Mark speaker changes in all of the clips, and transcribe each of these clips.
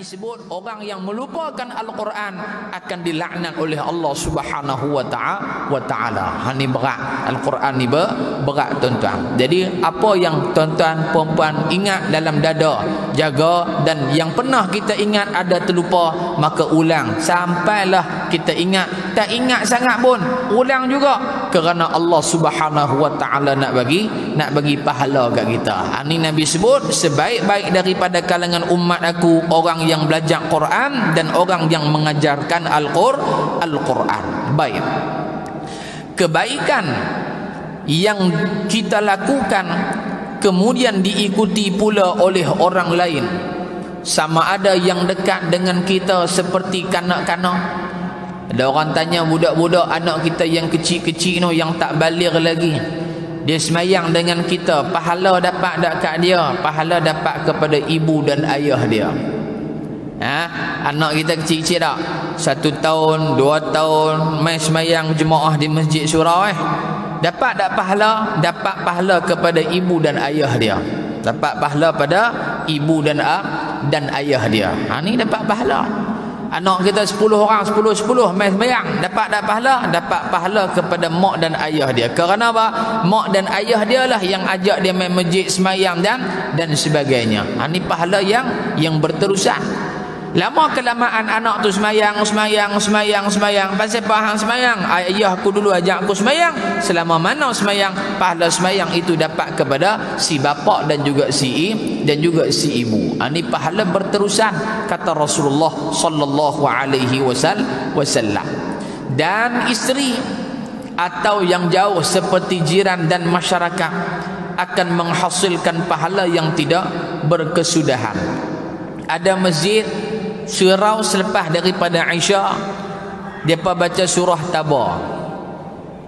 Speaker 1: Nabi sebut orang yang melupakan Al-Quran akan dilaknat oleh Allah Subhanahu wa ta'ala. Ini berat. Al-Quran ni berat tuan-tuan. Jadi apa yang tuan-tuan perempuan ingat dalam dada, jaga, dan yang pernah kita ingat ada terlupa, maka ulang sampailah kita ingat. Tak ingat sangat pun ulang juga, kerana Allah Subhanahu wa ta'ala nak bagi pahala kat kita. Ini Nabi sebut sebaik-baik daripada kalangan umat aku orang yang belajar Quran dan orang yang mengajarkan Al-Quran. Baik. Kebaikan yang kita lakukan kemudian diikuti pula oleh orang lain, sama ada yang dekat dengan kita seperti kanak-kanak. Ada orang tanya budak-budak anak kita yang kecil-kecil tu, yang tak baligh lagi, dia semayang dengan kita, pahala dapat tak kat dia? Pahala dapat kepada ibu dan ayah dia. Anak kita kecil-kecil tak? 1 tahun, 2 tahun main semayang jemaah di masjid surau, dapat tak pahala? Dapat pahala kepada ibu dan ayah dia. Dapat pahala pada ibu dan ayah dia. Ni dapat pahala. Anak kita 10 orang, 10 main sembahyang, dapat tak pahala? Dapat pahala kepada mak dan ayah dia. Kerana apa? Mak dan ayah dia lah yang ajak dia main masjid sembahyang dan sebagainya. Ini pahala yang berterusan. Lama kelamaan anak tu sembahyang. Pasal faham sembahyang, ayah aku dulu ajak aku sembahyang. Selama mana sembahyang, pahala sembahyang itu dapat kepada si bapa dan juga si ibu. Ini pahala berterusan, kata Rasulullah sallallahu alaihi wasallam. Dan isteri atau yang jauh seperti jiran dan masyarakat akan menghasilkan pahala yang tidak berkesudahan. Ada masjid surau selepas daripada Isya, depa baca surah Tabar.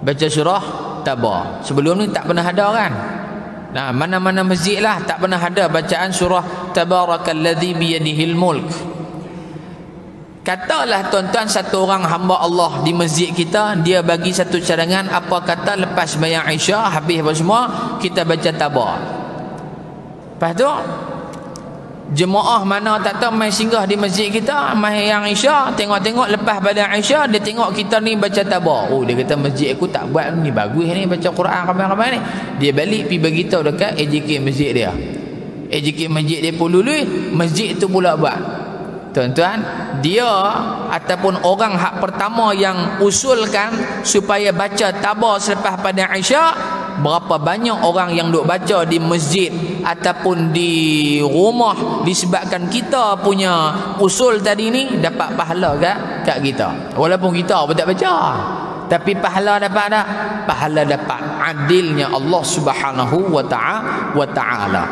Speaker 1: Baca surah Tabar. Sebelum ni tak pernah ada kan? Nah, mana-mana masjid lah tak pernah ada bacaan surah Tabarakalladzi biyadihil mulk. Katalah tuan-tuan satu orang hamba Allah di masjid kita, dia bagi satu cadangan, apa kata lepas sembahyang Isya habis apa semua kita baca Tabar. Lepas tu jemaah mana tak tahu main singgah di masjid kita, main yang Isya, tengok-tengok lepas pada Isya dia tengok kita ni baca Tabar. Oh, dia kata masjid aku tak buat ni, bagus ni baca Quran ramai-ramai ni. Dia balik pergi beritahu dekat AJK masjid dia. AJK masjid dia pun dulu, masjid tu pula buat. Tuan-tuan, dia ataupun orang hak pertama yang usulkan supaya baca Tabar selepas pada Isya. Berapa banyak orang yang duk baca di masjid ataupun di rumah disebabkan kita punya usul tadi ni, dapat pahala kat kita. Walaupun kita pun tak baca, tapi pahala dapat tak? Pahala dapat. Adilnya Allah Subhanahu wa ta'ala.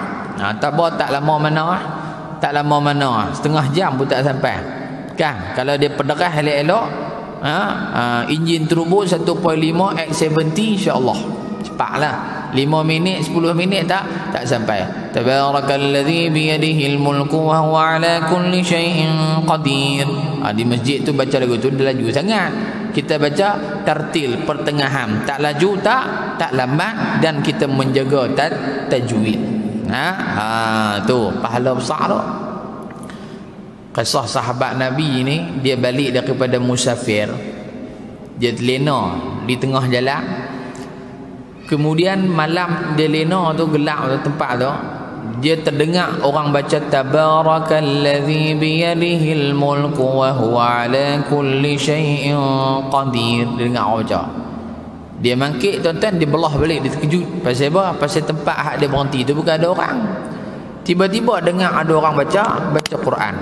Speaker 1: Tabar tak lama mana, tak lama mana, setengah jam pun tak sampai kan. Kalau dia pederah elok-elok, enjin turbo 1.5 X70, insya-Allah cepatlah. 5 minit 10 minit tak sampai. Tabarakalladzi biyadihil mulku wa huwa ala kulli syai'in qadir. Di masjid tu baca lagu tu dia laju sangat. Kita baca tartil pertengahan, tak laju tak lambat, dan kita menjaga tajwid. Tu pahala besar tu. Kisah sahabat Nabi ni, dia balik daripada musafir, dia terlena di tengah jalan. Kemudian malam dia lena tu, gelap tu tempat tu, dia terdengar orang baca Tabarakalladzi biyadihil mulku wa huwa ala kulli syai'in qadir. Dia dengar orang baca, dia mangkit tuan-tuan, dia belah balik, dia terkejut. Pasal apa? Pasal tempat hak dia berhenti tu bukan ada orang. Tiba-tiba dengar ada orang baca Quran.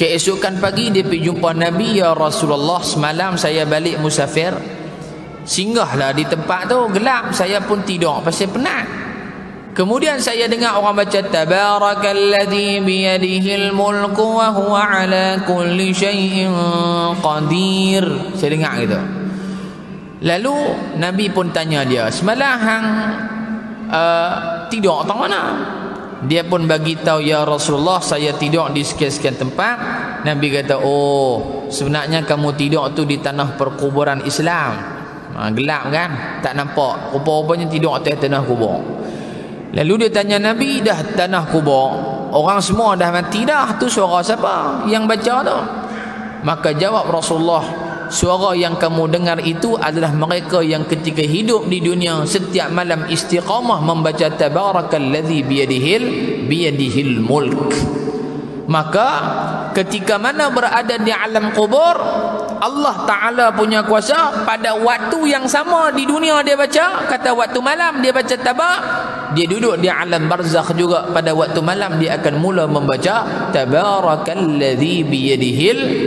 Speaker 1: Keesokan pagi dia pergi jumpa Nabi, ya Rasulullah, semalam saya balik musafir, singgahlah di tempat tu, gelap, saya pun tidur pasal penat. Kemudian saya dengar orang baca Tabarakalladzi biyadihil mulku wa huwa ala kulli syai'in qadir. Saya dengar gitu. Lalu Nabi pun tanya dia, semalam hang tidur tang mana? Dia pun bagi tahu, ya Rasulullah, saya tidur di sekian-sekian tempat. Nabi kata, oh, sebenarnya kamu tidur tu di tanah perkuburan Islam. Gelap kan, tak nampak, rupa-rupanya tidur atas tanah kubur. Lalu dia tanya Nabi, dah tanah kubur, orang semua dah mati dah, tu suara siapa yang baca tu? Maka jawab Rasulullah, suara yang kamu dengar itu adalah mereka yang ketika hidup di dunia setiap malam istiqamah membaca tabarakalladzi biyadihil mulk. Maka ketika mana berada di alam kubur, Allah Ta'ala punya kuasa pada waktu yang sama di dunia dia baca, kata waktu malam dia baca tabak, dia duduk di alam barzakh juga pada waktu malam dia akan mula membaca tabarakalladzi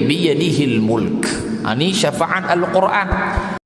Speaker 1: biyadihil mulk. Ini syafaat Al-Quran.